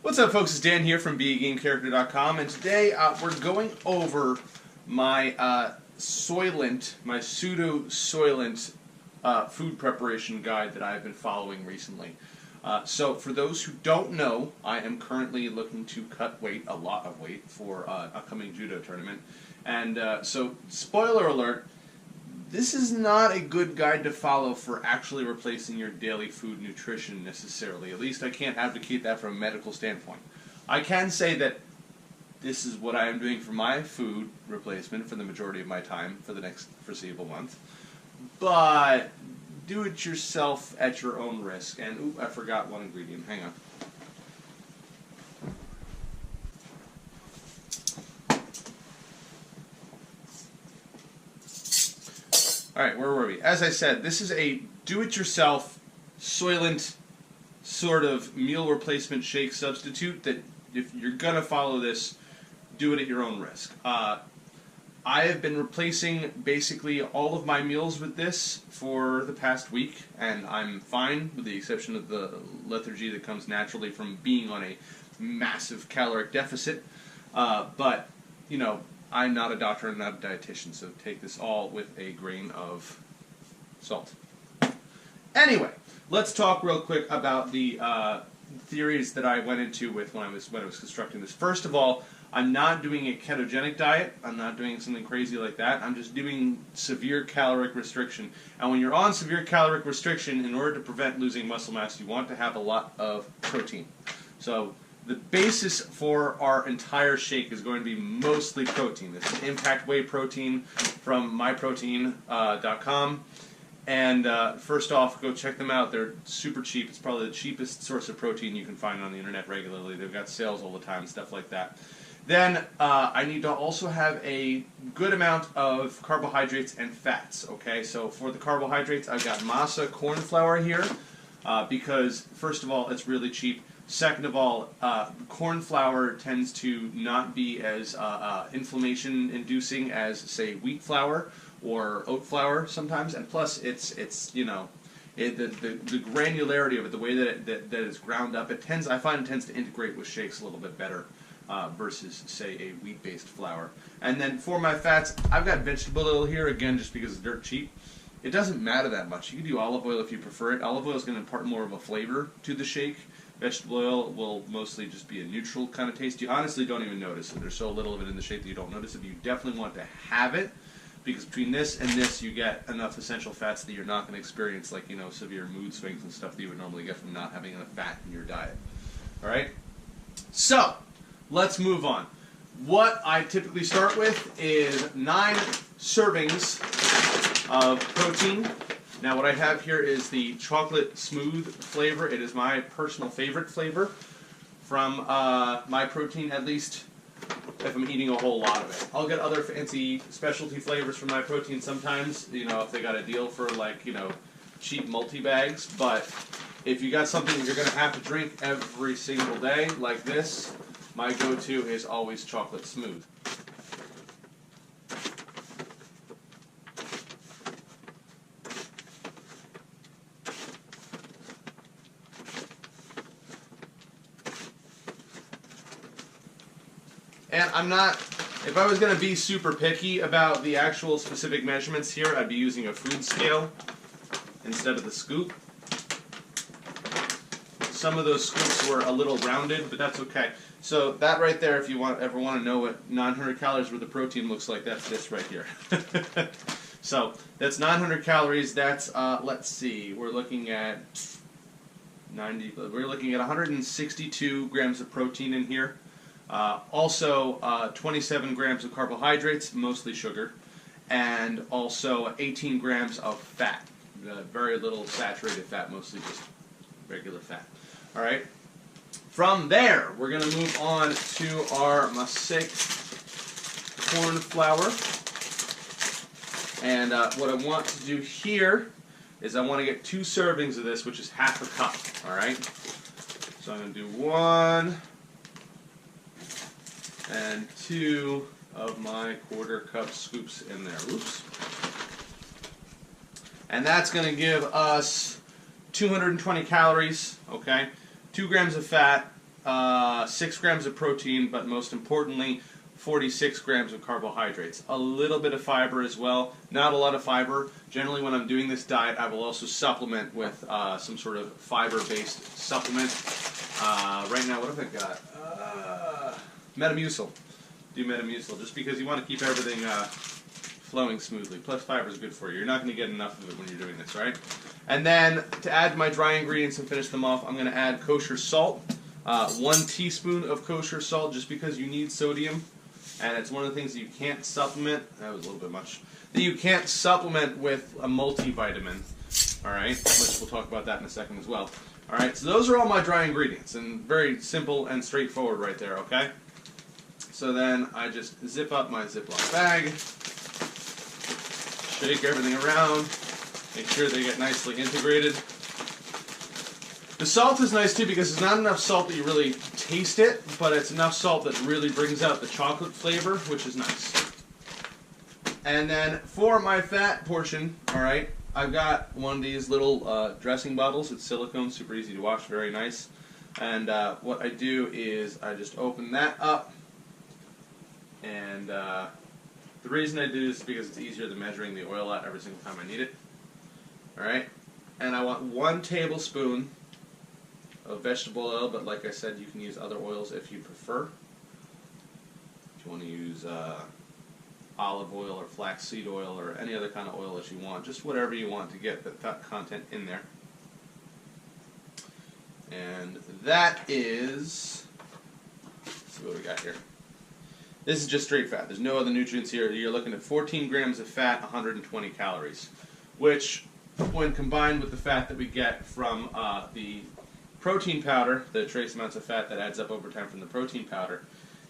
What's up, folks? It's Dan here from BeAGameCharacter.com, and today we're going over my Soylent, my Pseudo Soylent food preparation guide that I've been following recently. So, for those who don't know, I am currently looking to cut weight, a lot of weight, for an upcoming judo tournament. And so, spoiler alert, this is not a good guide to follow for actually replacing your daily food nutrition necessarily. At least I can't advocate that from a medical standpoint. I can say that this is what I am doing for my food replacement for the majority of my time for the next foreseeable month. But do it yourself at your own risk. And, ooh, I forgot one ingredient. Hang on. Alright, where were we? As I said, this is a do-it-yourself Soylent sort of meal replacement shake substitute that if you're going to follow this, do it at your own risk. I have been replacing basically all of my meals with this for the past week, and I'm fine, with the exception of the lethargy that comes naturally from being on a massive caloric deficit. But, you know, I'm not a doctor and not a dietitian, so take this all with a grain of salt. Anyway, let's talk real quick about the theories that I went into with when I was constructing this. First of all, I'm not doing a ketogenic diet. I'm not doing something crazy like that. I'm just doing severe caloric restriction. And when you're on severe caloric restriction, in order to prevent losing muscle mass, you want to have a lot of protein. So the basis for our entire shake is going to be mostly protein. This is Impact Whey Protein from myprotein.com. And first off, go check them out. They're super cheap. It's probably the cheapest source of protein you can find on the internet regularly. They've got sales all the time, stuff like that. Then I need to also have a good amount of carbohydrates and fats. Okay, so for the carbohydrates, I've got masa corn flour here because, first of all, it's really cheap. Second of all, corn flour tends to not be as inflammation-inducing as, say, wheat flour or oat flour sometimes, and plus it's you know, the granularity of it, the way that it's ground up, I find it tends to integrate with shakes a little bit better versus, say, a wheat-based flour. And then for my fats, I've got vegetable oil here again, just because it's dirt cheap. It doesn't matter that much. You can do olive oil if you prefer it. Olive oil is going to impart more of a flavor to the shake. Vegetable oil will mostly just be a neutral kind of taste. You honestly don't even notice it. There's so little of it in the shake that you don't notice it. But you definitely want to have it, because between this and this, you get enough essential fats that you're not going to experience, like, you know, severe mood swings and stuff that you would normally get from not having enough fat in your diet. All right? So, let's move on. What I typically start with is 9 servings of protein. Now, what I have here is the chocolate smooth flavor. It is my personal favorite flavor from my protein, at least if I'm eating a whole lot of it. I'll get other fancy specialty flavors from my protein sometimes, you know, if they got a deal for, like, you know, cheap multi-bags. But if you got something that you're going to have to drink every single day, like this, my go-to is always chocolate smooth. And I'm not, if I was going to be super picky about the actual specific measurements here, I'd be using a food scale instead of the scoop. Some of those scoops were a little rounded, but that's okay. So that right there, if you ever want to know what 900 calories worth of protein looks like, that's this right here. So that's 900 calories. That's, let's see, we're looking at 162 grams of protein in here. Also 27 grams of carbohydrates, mostly sugar, and also 18 grams of fat. Very little saturated fat, mostly just regular fat. All right. From there, we're going to move on to our Masik corn flour. And what I want to do here is I want to get 2 servings of this, which is half a cup. All right. So I'm going to do 1 and 2 of my quarter cup scoops in there. Oops. And that's going to give us 220 calories, okay? 2 grams of fat, 6 grams of protein, but most importantly, 46 grams of carbohydrates. A little bit of fiber as well. Not a lot of fiber. Generally, when I'm doing this diet, I will also supplement with some sort of fiber-based supplement. Right now, what have I got? Metamucil. Do Metamucil, just because you want to keep everything flowing smoothly. Plus, fiber is good for you. You're not going to get enough of it when you're doing this, right? And then, to add my dry ingredients and finish them off, I'm going to add kosher salt. 1 teaspoon of kosher salt, just because you need sodium. And it's one of the things that you can't supplement. That was a little bit much. That you can't supplement with a multivitamin. Alright, which we'll talk about that in a second as well. Alright, so those are all my dry ingredients. And very simple and straightforward right there, okay? So then I just zip up my Ziploc bag. Shake everything around. Make sure they get nicely integrated. The salt is nice too because it's not enough salt that you really taste it, but it's enough salt that really brings out the chocolate flavor, which is nice. And then for my fat portion, alright, I've got one of these little dressing bottles. It's silicone, super easy to wash, very nice. And what I do is I just open that up. And the reason I do this is because it's easier than measuring the oil out every single time I need it. Alright, and I want 1 tablespoon of vegetable oil, but like I said, you can use other oils if you prefer. If you want to use olive oil or flaxseed oil or any other kind of oil that you want, just whatever you want to get the fat content in there. And that is, let's see what we got here. This is just straight fat. There's no other nutrients here. You're looking at 14 grams of fat, 120 calories, which, when combined with the fat that we get from the protein powder, the trace amounts of fat that adds up over time from the protein powder,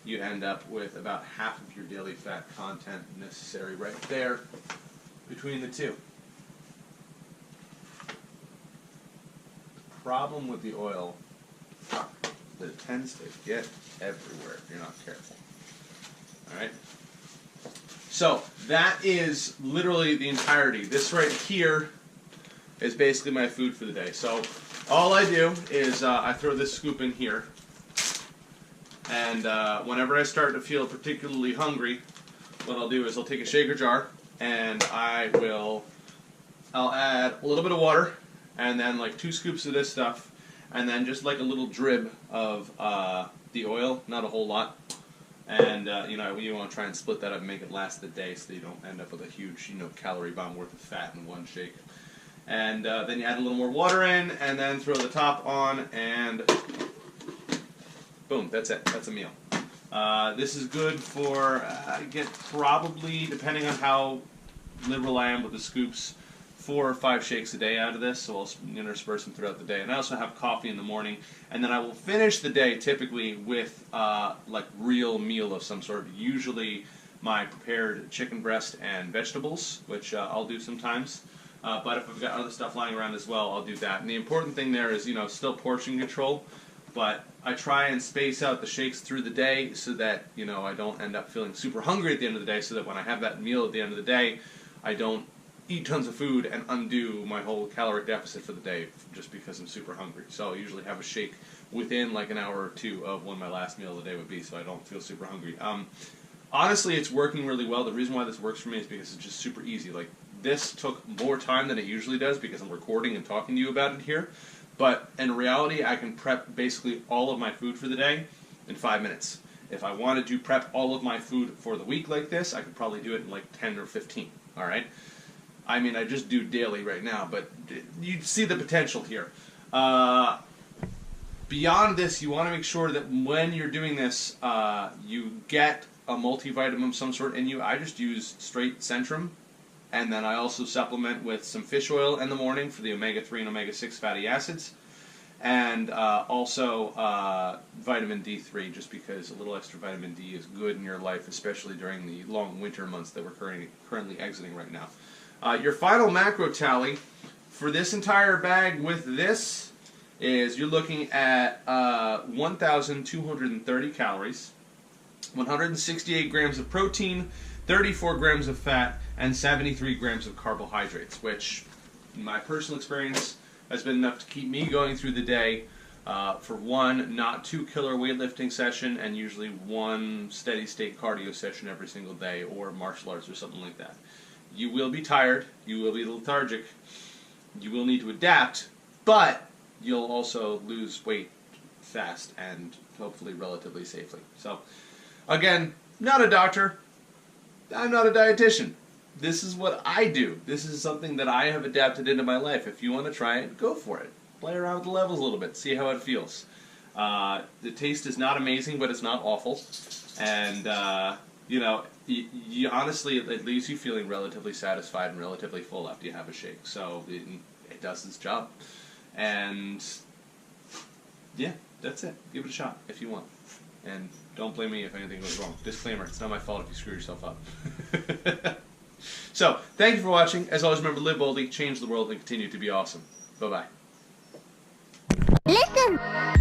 you end up with about half of your daily fat content necessary right there between the two. The problem with the oil is that it tends to get everywhere if you're not careful. Alright? So, that is literally the entirety. This right here is basically my food for the day. So, all I do is I throw this scoop in here, and whenever I start to feel particularly hungry, what I'll do is I'll take a shaker jar, and I'll add a little bit of water, and then like 2 scoops of this stuff, and then just like a little drib of the oil, not a whole lot. And you want to try and split that up and make it last the day so that you don't end up with a huge calorie bomb worth of fat in one shake. And then you add a little more water in, and then throw the top on, and boom, that's it. That's a meal. This is good for, I get probably, depending on how liberal I am with the scoops, 4 or 5 shakes a day out of this, so I'll intersperse them throughout the day. And I also have coffee in the morning, and then I will finish the day typically with like real meal of some sort, usually my prepared chicken breast and vegetables, which I'll do sometimes. But if I've got other stuff lying around as well, I'll do that. And the important thing there is, still portion control, but I try and space out the shakes through the day so that, I don't end up feeling super hungry at the end of the day, so that when I have that meal at the end of the day, I don't eat tons of food and undo my whole caloric deficit for the day just because I'm super hungry. So I'll usually have a shake within like an hour or 2 of when my last meal of the day would be, so I don't feel super hungry. Honestly, it's working really well. The reason why this works for me is because it's just super easy. Like, this took more time than it usually does because I'm recording and talking to you about it here. But in reality, I can prep basically all of my food for the day in 5 minutes. If I wanted to prep all of my food for the week like this, I could probably do it in like 10 or 15. All right? I mean, I just do daily right now, but you see the potential here. Beyond this, you want to make sure that when you're doing this, you get a multivitamin of some sort in you. I just use straight Centrum, and then I also supplement with some fish oil in the morning for the omega-3 and omega-6 fatty acids, and also vitamin D3, just because a little extra vitamin D is good in your life, especially during the long winter months that we're currently exiting right now. Your final macro tally for this entire bag with this is you're looking at 1,230 calories, 168 grams of protein, 34 grams of fat, and 73 grams of carbohydrates, which, in my personal experience, has been enough to keep me going through the day for one not too killer weightlifting session, and usually one steady state cardio session every single day, or martial arts or something like that. You will be tired, you will be lethargic, you will need to adapt, but you'll also lose weight fast and hopefully relatively safely. So, again, not a doctor, I'm not a dietitian. This is what I do. This is something that I have adapted into my life. If you want to try it, go for it. Play around with the levels a little bit, see how it feels. The taste is not amazing, but it's not awful. And, honestly, it leaves you feeling relatively satisfied and relatively full after you have a shake. So it does its job. And, yeah, that's it. Give it a shot if you want. And don't blame me if anything goes wrong. Disclaimer, it's not my fault if you screw yourself up. So, thank you for watching. As always, remember, live boldly, change the world, and continue to be awesome. Bye-bye. Listen!